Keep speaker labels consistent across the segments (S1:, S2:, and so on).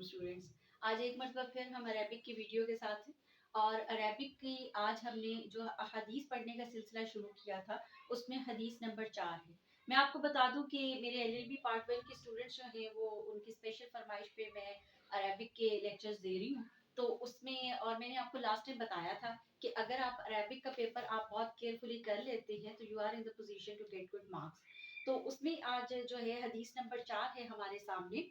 S1: Students. आज एक मरतबा फिर हम अरेबिक की वीडियो के साथ हैं और अरेबिक की आज हमने जो हदीस पढ़ने का सिलसिला शुरू किया था उसमें हदीस नंबर 4 है। मैं आपको बता दूं कि मेरे एलएलबी पार्ट 1 के स्टूडेंट्स जो हैं वो उनकी स्पेशल फरमाइश पे मैं अरेबिक के लेक्चर्स दे रही हूँ। तो उसमें और मैंने आपको लास्ट टाइम बताया था कि अगर आप अरेबिक का पेपर आप बहुत केयरफुली कर लेते हैं तो you are in the position to get good marks. तो उसमें आज जो है हदीस नंबर 4 है हमारे सामने।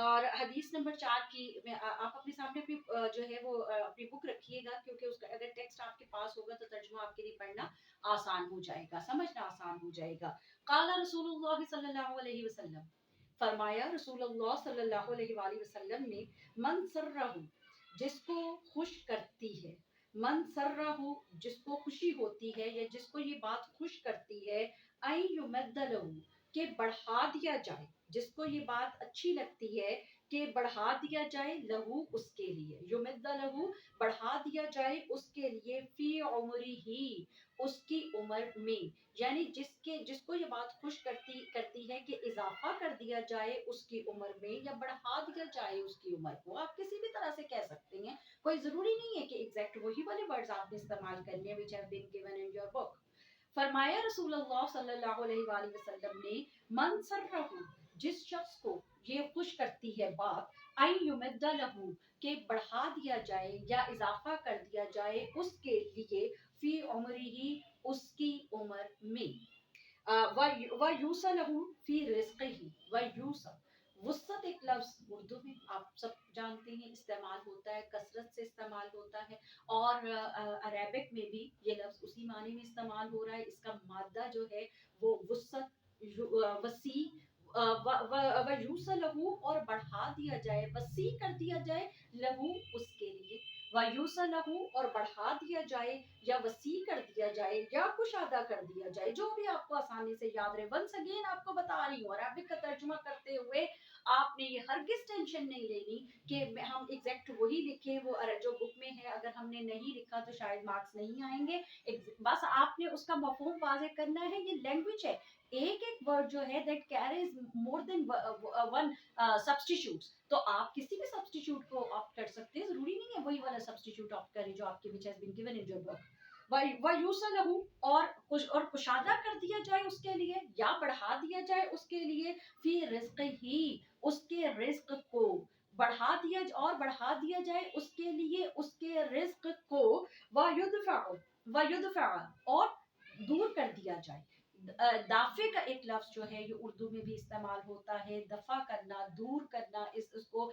S1: और हदीस नंबर 4 की आप अपने सामने अपनी जो है वो अपनी बुक रखिएगा, क्योंकि उसका अगर टेक्स्ट आपके पास होगा तो तर्जुमा आपके लिए पढ़ना आसान हो जाएगा, समझना आसान हो जाएगा। काला रसूलुल्लाह सल्लल्लाहु अलैहि वसल्लम, फरमाया रसूलुल्लाह सल्लल्लाहु अलैहि वसल्लम ने, मन सर्रहु, जिसको खुश करती है, मन सर्रहु, जिसको खुशी होती है या जिसको ये बात खुश करती है, आई युमद्दलहु, के बढ़ा दिया जाए, जिसको ये बात अच्छी लगती है कि बढ़ा दिया जाए, लहू, उसके लिए, युमद्दा लहू, बढ़ा दिया जाए उसके लिए, फी उमरी ही, उसकी उम्र में, यानी जिसको ये बात खुश करती है कि इजाफा कर दिया जाए उसकी उम्र में या बढ़ा दिया जाए उसकी उम्र को। आप किसी भी तरह से कह सकते हैं, कोई जरूरी नहीं है कि एग्जैक्ट वही वाले वर्ड्स आपने इस्तेमाल करने हैं which have been given in your book. फरमाया रसूलुल्लाह सल्लल्लाहु अलैहि वसल्लम ने, मन सर्रहु, जिस शख्स को ये खुश करती है बात, आई युमद्दा लहू, के बढ़ा दिया जाए या इजाफा कर दिया जाए उसके लिए, फी उमरिही, उसकी उम्र में, व यूसा लहू फी रिज़्क़िही, व यूसा, वुसअत एक लफ्ज उर्दू में आप सब जानते हैं इस्तेमाल होता है, कसरत से इस्तेमाल होता है। और अरेबिक में भी ये लफ्ज उसी मानी में इस्तेमाल हो रहा है। इसका मादा जो है वो वुसअत, वसी, व यूसा लहू, और बढ़ा दिया जाए, वसी कर दिया जाए, लहू, उसके लिए, व यूसा लहू, और बढ़ा दिया जाए या वसी कर दिया जाए या कुशादा कर दिया जाए, जो भी आपको आसानी से याद रहे। वंस अगेन आपको बता रही हूँ, अरबिक का तर्जुमा करते हुए आपने ये हरगिज टेंशन नहीं लेनी कि हम एग्जैक्ट वही लिखे, वो जो बुक में है अगर हमने नहीं लिखा तो शायद मार्क्स नहीं आएंगे। बस आपने उसका मफहूम वाज़ेह करना है। ये लैंग्वेज है, एक एक वर्ड जो है that carries more than one substitutes, तो आप किसी भी सब्स्टिट्यूट को ऑप्ट कर सकते हैं, जरूरी नहीं है वही वाला सब्स्टिट्यूट ऑप्ट करें जो आपके which has been given in your book. वयूसलहु, और कुशादा कर दिया जाए उसके लिए या बढ़ा दिया जाए उसके लिए, फी रिज़्क़िही, उसके रिज्क को बढ़ा दिया, और बढ़ा दिया जाए उसके लिए उसके रिज्क को, वयुदफा, और दूर कर दिया जाए। दाफे का एक लफ्ज जो है ये उर्दू में भी इस्तेमाल होता है, दफा करना, दूर करना, इसको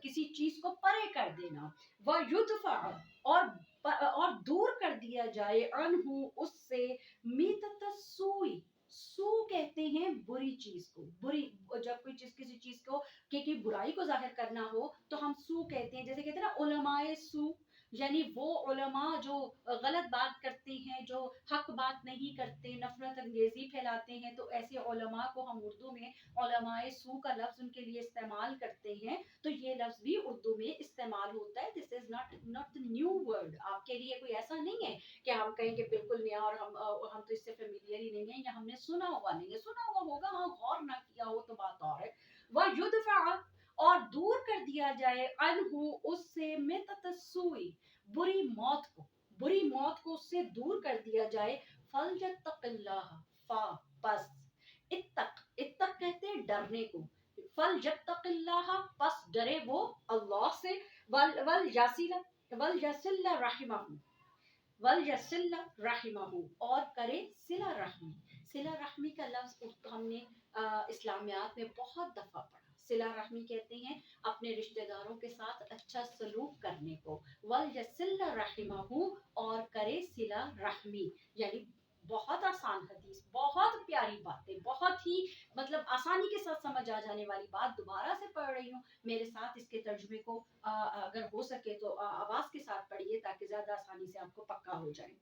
S1: किसी चीज को परे कर देना। वयुदफा, और दूर कर दिया जाए, अनहु, उससे, मीतत सुई, सू कहते हैं बुरी चीज को, बुरी, जब कोई चीज किसी चीज को की बुराई को जाहिर करना हो तो हम सू कहते हैं। जैसे कहते हैं ना उलमाए सू, यानी वो उलमा जो गलत बात करते हैं, जो हक बात नहीं करते, नफरत अंगेजी फैलाते हैं, तो ऐसे उलमा को हम उर्दू में उलमाए सू का लफ्ज उनके लिए इस्तेमाल करते हैं। तो ये लफ्ज भी उर्दू में इस्तेमाल होता है। This is not new word, आपके लिए कोई ऐसा नहीं है कि हम कहेंगे बिल्कुल नया और हम तो इससे फेमिलियर ही नहीं है या हमने सुना हुआ नहीं है। सुना हुआ होगा, हाँ, गौर ना किया हो तो बात और है। वह युद्ध, और दूर कर दिया जाए, अनहु, उससे, मिततसुई, बुरी मौत को, बुरी मौत को उससे दूर कर दिया जाए। फलयत्तकिल्लाह, फा, बस, इत्तक, इत्तक कहते हैं डरने को, फलयत्तकिल्लाह, बस डरे वो अल्लाह से, वल यसिल रहिमहु, वल यसिल रहिमहु, और करे सिला रहमी। सिला रहमी का लफ्ज हमने इस्लामियात में बहुत दफा पढ़ा। सिला रहमी कहते हैं अपने रिश्तेदारों के साथ अच्छा सलूक करने को। वल यसिल रहिमहु, और करे सिला रहमी, यानी बहुत आसान हदीस, बहुत प्यारी बातें, बहुत ही मतलब आसानी के साथ समझ आ जाने वाली बात दोबारा से पढ़ रही हूँ। मेरे साथ इसके तर्जुमे को अगर हो सके तो आवाज के साथ पढ़िए ताकि ज्यादा आसानी से आपको पक्का हो जाए।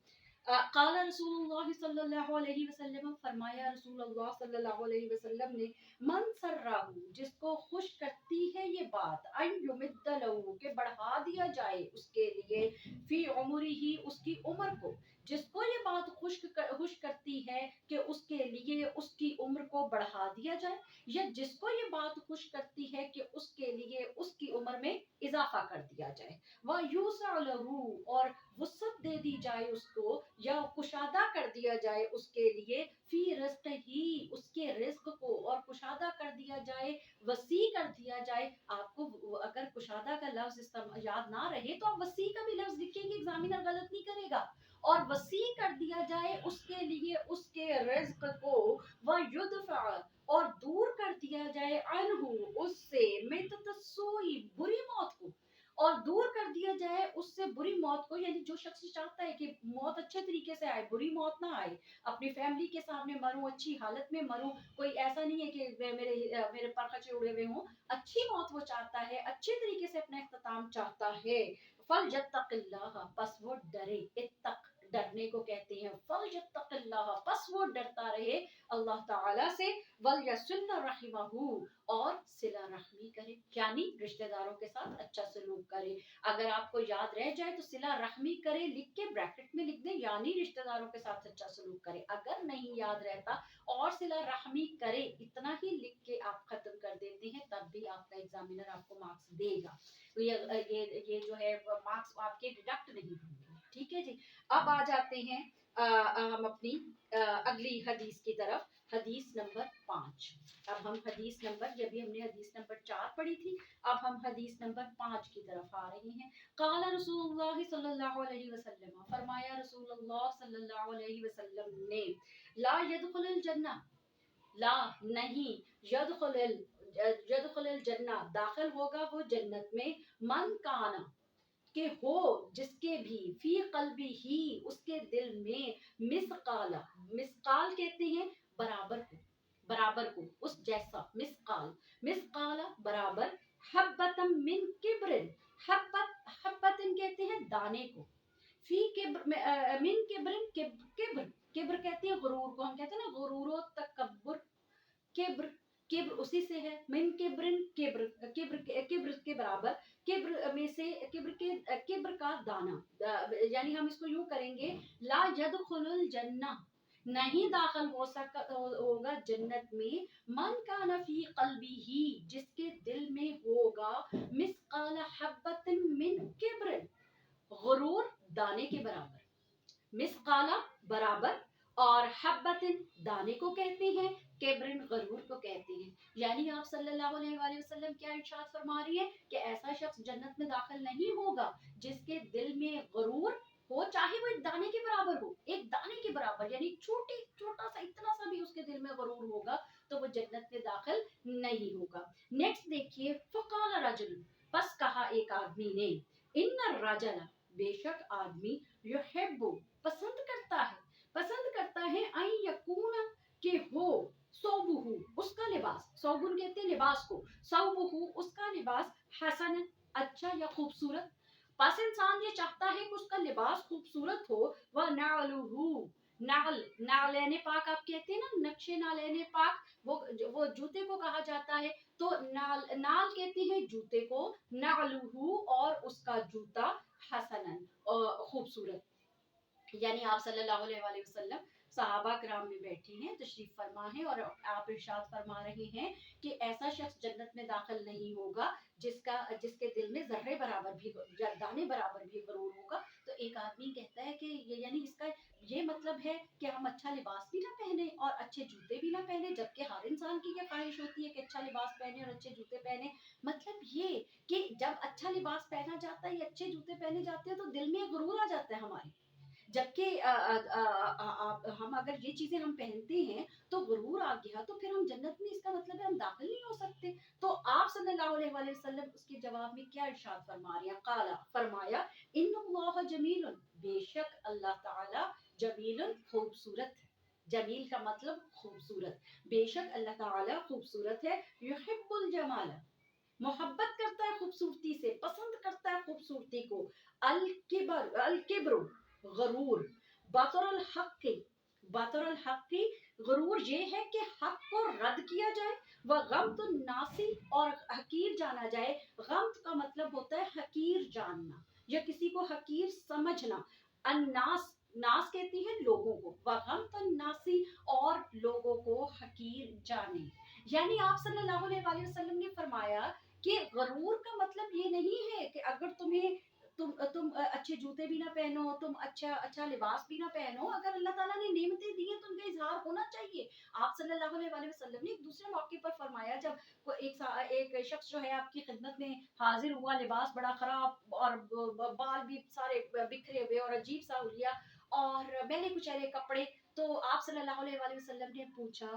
S1: क़ाल रसूलुल्लाह सल्लल्लाहु अलैहि वसल्लम, फरमाया रसूल अल्लाह सल्लल्लाहु अलैहि वसल्लम ने, मन सर्राहु, जिसको खुश करती है ये बात, अन युमिद्द लहू, के बढ़ा दिया जाए उसके लिए, फी उमरिही, उसकी उम्र को, जिसको ये बात खुश करती है कि उसके लिए उसकी उम्र को बढ़ा दिया जाए, या जिसको ये बात खुश करती है कि उसके लिए उसकी उम्र में इजाफा कर दिया जाए, वह यूसा लहू, और वुसअत दे दी जाए उसको, या कुशादा कर दिया जाए उसके लिए, फी रिस्क ही, उसके रिस्क को, और कुशादा कर दिया जाए, वसी कर दिया जाए। आपको अगर कुशादा का लफ्ज याद ना रहे तो आप वसी का भी लफ्ज लिखेंगे, एग्जामिनर गलत नहीं करेगा। और वसी कर दिया जाए उसके लिए उसके रिज्क को, व युदफा, और दूर कर दिया जाए, अनहु, उससे, मिततसुई, बुरी मौत को, और दूर कर दिया जाए उससे बुरी मौत को, यानी जो शख्स चाहता है कि मौत अच्छे तरीके से आए, बुरी मौत ना आए, अपनी फैमिली के सामने मरूं, अच्छी हालत में मरूं, कोई ऐसा नहीं है कि मेरे पर खचे उड़े हुए हों, अच्छी मौत वो चाहता है, अच्छे तरीके से अपना इख्तिताम चाहता है, फल यत्तकिल्लाह, बस वो डरे, इत्तक, डरने को कहते हैं, फल यत्तकिल्लाह, बस वो डरता रहे अल्लाह ताला से, वल यसिल रहिमहू, और सिला रहमी करे, यानी रिश्तेदारों के साथ अच्छा सलूक करे। अगर आपको याद रह जाए तो सिला रहमी करे लिख के ब्रैकेट में लिख दें, यानी रिश्तेदारों के साथ अच्छा सलूक करे। अगर नहीं याद रहता और सिला रहमी करे, इतना ही लिख के आप खत्म कर देते हैं, तब भी आपका एग्जामिनर आपको मार्क्स देगा। तो ये जो है मार्क्स आपके डिडक्ट नहीं होंगे। ठीक है जी। अब आ जाते हैं हम अपनी अगली हदीस की तरफ, हदीस नंबर 5। अब हम हदीस नंबर, जब भी हमने हदीस नंबर 4 पढ़ी थी, अब हम हदीस नंबर 5 की तरफ आ रहे हैं। क़ाल रसूलुल्लाह सल्लल्लाहु अलैहि वसल्लम, फरमाया रसूलुल्लाह सल्लल्लाहु अलैहि वसल्लम ने, ला यदखुलुल जन्नह, ला नहीं, यदखुलुल, यदखुलुल जन्नह, दाखिल होगा वो जन्नत में, मन काना, के हो, जिसके भी, फी कल्बी ही, उसके दिल में, मिसकाला, मिसकाल कहते हैं बराबर को, बराबर को, उस जैसा, मिसकाल, मिसकाला बराबर, हब्बतम मिन किब्रिन, हब्बत, हब्बतन कहते हैं दाने को, फी किब्र, मिन किब्रिन, किब्र, किब्र कहते हैं गुरूर को, हम कहते हैं ना गुरूर तकब्बुर, किब्र, किब्र उसी से है, मिन किब्रिन, किब्र, किब्र, किब्र के बराबर, किब्र में से, किब्र के, किब्र का दाना, यानी हम इसको यूं करेंगे, ला यदखुलुल जन्नह, नहीं दाखिल हो सका होगा जन्नत में, मन का नफी कल्बी ही, जिसके दिल में होगा, मिसकाल हब्बतिन मिन किब्र, गुरूर दाने के बराबर, मिसकाला बराबर, और हब्बतिन दाने को कहते हैं, केब्रिन गरूर को कहते हैं। यानी आप सल्लल्लाहु अलैहि वसल्लम क्या इरशाद फरमा रही है कि ऐसा शख्स जन्नत में दाखिल नहीं होगा जिसके दिल में गरूर हो, चाहे वो एक दाने के बराबर हो, एक दाने के बराबर, यानी छोटी, छोटा सा, इतना सा भी उसके दिल में गरूर होगा तो वो जन्नत में दाखिल नहीं होगा। नेक्स्ट देखिए, फकाल रजुल, बस कहा एक आदमी ने, इन्ना रजला, बेशक आदमी, युहिब्बु, पसंद करता है, पसंद करता है, अन यकून, के हो, सौबुहु, उसका लिबास, सौबुन कहते हैं लिबास को, सौबुहु, उसका लिबास, हसन, अच्छा या खूबसूरत, बस इंसान ये चाहता है कि उसका लिबास खूबसूरत हो, वह नालुहु, नाल, नालैने पाक आप कहते हैं ना, नक्शे नालैने पाक, वो जूते को कहा जाता है, तो नाल, नाल कहते हैं जूते को, नालुहु, और उसका जूता, हसनन, खूबसूरत। यानी आप सल्लल्लाहु अलैहि वसल्लम सहाबा कराम में बैठे हैं, तशरीफ फरमा है, और आप इरशाद फरमा रहे हैं कि ऐसा शख्स जन्नत में दाखिल नहीं होगा जिसका, जिसके दिल में जर्रे बराबर भी, दाने बराबर भी गरूर होगा। तो एक आदमी कहता है कि ये, यानी इसका ये मतलब है कि हम अच्छा लिबास भी ना पहने और अच्छे जूते भी ना पहने, जबकि हर इंसान की क्या ख्वाहिश होती है कि अच्छा लिबास पहने और अच्छे जूते पहने। मतलब ये कि जब अच्छा लिबास पहना जाता है, अच्छे जूते पहने जाते हैं, तो दिल में गरूर आ जाता है हमारे, जबकि हम अगर ये चीजें हम पहनते हैं तो गुरूर आ गया, तो फिर हम जन्नत में, इसका मतलब है हम दाखिल नहीं हो सकते। तो आप सल्लल्लाहु अलैहि वसल्लम उसके जवाब में क्या इरशाद फरमा रहे हैं, काला, फरमाया, इन्नल्लाह जमीलुन, बेशक अल्लाह ताला, जमीलुन, खूबसूरत, जमील का मतलब खूबसूरत, बेशक अल्लाह ताला खूबसूरत है, युहिब्बुल जमाल, मोहब्बत करता है खूबसूरती से, पसंद करता है खूबसूरती को, अल किबर, अल किब्रु, गरूर, बातरल हक की, बातरल हक की, गुरूर ये है कि हक को रद्द किया जाए, वह गम्त नासी, और हकीर जाना जाए। गम्त का मतलब होता है हकीर जानना या किसी को हकीर समझना। अन्नास, नास कहती है लोगों को, वह गम्त नासी, और लोगों को हकीर जाने। यानी आप सल्लल्लाहु अलैहि वसल्लम ने फरमाया कि गरूर का मतलब ये नहीं है कि अगर तुम्हें तुम अच्छे जूते भी ना पहनो, तुम अच्छा अच्छा लिबास भी ना पहनो, अगर अल्लाह ताला ने नेमतें दी हैं तो उनका इजहार होना चाहिए। आप सल्लल्लाहु अलैहि वसल्लम ने एक दूसरे मौके पर फरमाया, जब एक शख्स जो है आपकी खिदमत में हाजिर हुआ, लिबास बड़ा खराब और बाल भी सारे बिखरे हुए और अजीब सा हुलिया और मैंने कुचैले कपड़े, तो आप सल्लल्लाहु अलैहि वसल्लम ने पूछा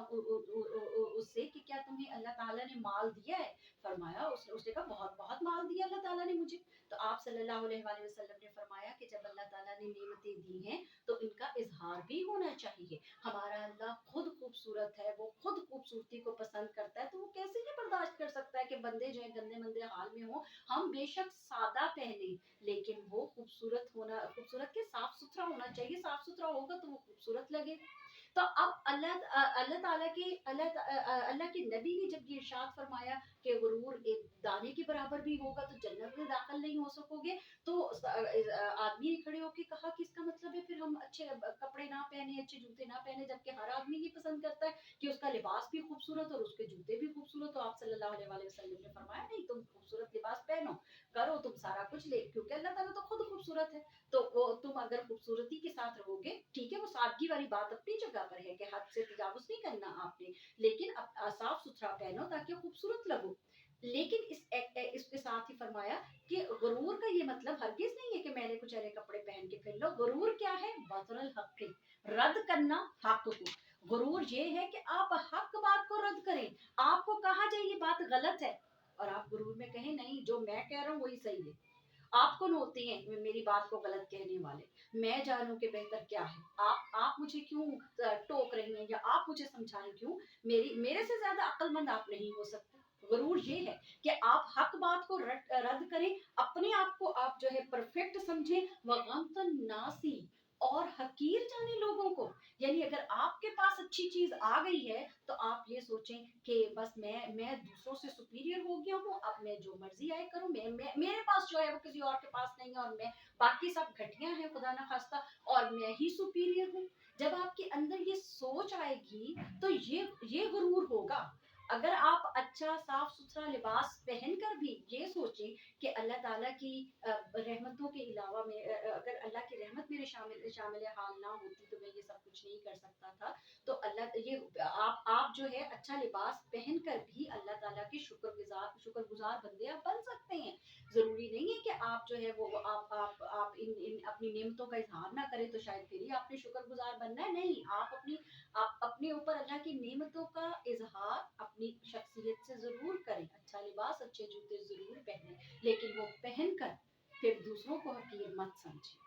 S1: उससे कि क्या तुम्हें अल्लाह ताला ने माल दिया है? फरमाया, उसने कहा बहुत बहुत माल दिया अल्लाह ताला ने मुझे। तो आप सल्लल्लाहु अलैहि वसल्लम ने फरमाया कि जब अल्लाह ताला ने नेमतें दी हैं तो इनका इजहार भी होना चाहिए। हमारा अल्लाह खुद खूबसूरत है, वो खुद खूबसूरती को पसंद करता है, तो वो कैसे ये बर्दाश्त कर सकता है कि बंदे जो है गंदे मंदे हाल में हो। हम बेशक सादा पहने, लेकिन वो खूबसूरत होना, खूबसूरत के साफ सुथरा होना चाहिए, साफ सुथरा होगा तो वो खूबसूरत लगे। तो अब अल्लाह ताला के अल्लाह के नबी ने जब ये इरशाद फरमाया कि गुरूर एक दाने के बराबर भी होगा तो जन्नत में दाखिल नहीं हो सकोगे, तो आदमी ने खड़े होकर कहा कि इसका मतलब है फिर हम अच्छे कपड़े ना पहने, अच्छे जूते ना पहने, जबकि हर आदमी ये पसंद करता है कि उसका लिबास भी खूबसूरत और उसके जूते भी खूबसूरत। तो आप सल्लल्लाहु अलैहि वसल्लम ने फरमाया नहीं, तुम खूबसूरत लिबास पहनो, करो तुम सारा कुछ ले, क्योंकि अल्लाह ताला तो खुद खूबसूरत है। तो वो तुम अगर खूबसूरती के साथ रहोगे, ठीक है, वो सादगी वाली बात अपनी जगह पर है कि हद से तजावुज नहीं करना आपने, लेकिन साफ सुथरा पहनो ताकि खूबसूरत लगो। लेकिन इसके साथ ही फरमाया कि गुरूर का ये मतलब हरगिज नहीं है कि मैंने कुछ ऐसे कपड़े पहन के फिर लो। गुरूर क्या है? बतरल हक, रद्द करना हक को। गुरूर ये है कि आप हक बात को रद्द करें, आपको कहा जाए ये बात गलत है और आप गुरूर में कहें नहीं, जो मैं कह रहा हूँ वही सही है। आप कौन होते हैं मेरी बात को गलत कहने वाले? मैं जानूं कि बेहतर क्या है। आप मुझे क्यों टोक रही हैं या आप मुझे समझाएं क्यों? मेरे से ज्यादा अक्लमंद आप नहीं हो सकते। गरूर ये है कि आप हक बात को रद्द करें, अपने आप को आप जो है परफेक्ट समझें, वगम्तन नासी, और हकीर जाने लोगों को। यानी अगर आपके पास अच्छी चीज आ गई है तो आप ये सोचें कि बस मैं दूसरों से सुपीरियर हो गया हूँ, अब मैं जो मर्जी आए करूँ, मैं मेरे पास जो है वो किसी और के पास नहीं है और मैं बाकी सब घटिया हैं खुदा ना खास्ता और मैं ही सुपीरियर हूँ। जब आपके अंदर ये सोच आएगी तो ये गुरूर होगा। अगर आप अच्छा साफ सुथरा लिबास पहनकर भी ये सोचें कि अल्लाह ताला की रहमतों के अलावा में अगर अल्लाह की रहमत मेरे शामिल शामिल हाल ना होती तो मैं ये सब कुछ नहीं कर सकता था, तो अल्लाह ये आप जो है अच्छा लिबास पहनकर भी अल्लाह ताला के शुक्रगुजार बंदे आप बन सकते हैं। जरूरी नहीं है कि आप जो है वो आप इन अपनी नेमतों का इजहार ना करें तो शायद फिर ही आपने शुक्रगुजार बनना है। नहीं, आप अपने ऊपर अल्लाह की नेमतों का इजहार अपनी शख्सियत से जरूर करें, अच्छा लिबास अच्छे जूते जरूर पहने, लेकिन वो पहनकर फिर दूसरों को हकीर मत समझें।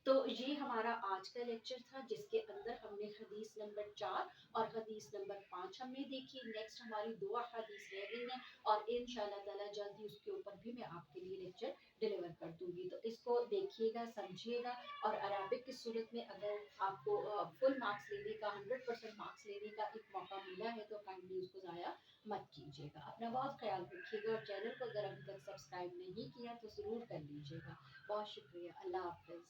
S1: तो ये हमारा आज का लेक्चर था जिसके अंदर हमने हदीस नंबर 4 और हदीस नंबर 5 हमने देखी। नेक्स्ट हमारी 2 हदीस रह गई हैं और इंशाल्लाह ताला जल्दी उसके ऊपर भी मैं आपके लिए लेक्चर डिलीवर कर दूंगी। तो इसको देखिएगा, समझिएगा, और अरबिक की सूरत में अगर आपको फुल मार्क्स लेने का 100% मार्क्स लेने का एक मौका मिला है तो काइंडली उसको ज़ाया मत कीजिएगा। अपना बहुत ख्याल रखिएगा और चैनल को अगर अभी तक सब्सक्राइब नहीं किया तो ज़रूर कर लीजिएगा। बहुत शुक्रिया। अल्लाह हाफिज़।